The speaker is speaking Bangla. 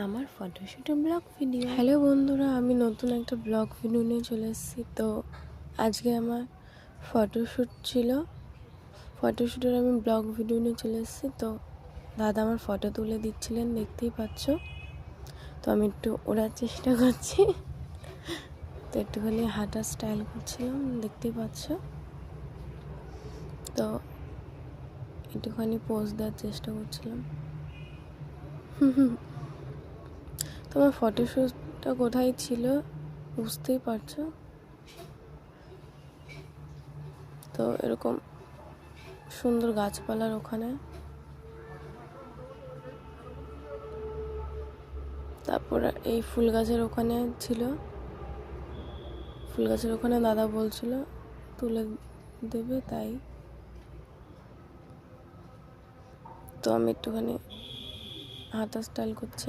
আমার ফটোশ্যুটের ব্লগ ভিডিও। হ্যালো বন্ধুরা, আমি নতুন একটা ব্লগ ভিডিও নিয়ে চলে এসেছি। তো আজকে আমার ফটোশ্যুট ছিল, ফটোশ্যুটের আমি ব্লগ ভিডিও নিয়ে চলে এসেছি। তো দাদা আমার ফটো তুলে দিচ্ছিলেন, দেখতেই পাচ্ছ। তো আমি একটু ওড়ার চেষ্টা করছি, তো একটুখানি হাঁটার স্টাইল করছিলাম, দেখতেই পাচ্ছ। তো একটুখানি পোজ দেওয়ার চেষ্টা করছিলাম। তোমার ফটোশ্যুটটা কোথায় ছিল বুঝতেই পারছো। তো এরকম সুন্দর গাছপালার ওখানে, তারপর এই ফুল গাছের ওখানে ছিল, ফুল গাছের ওখানে দাদা বলছিল তুলে দেবে, তাই তো আমি একটুখানি হাতা স্টাইল করছি।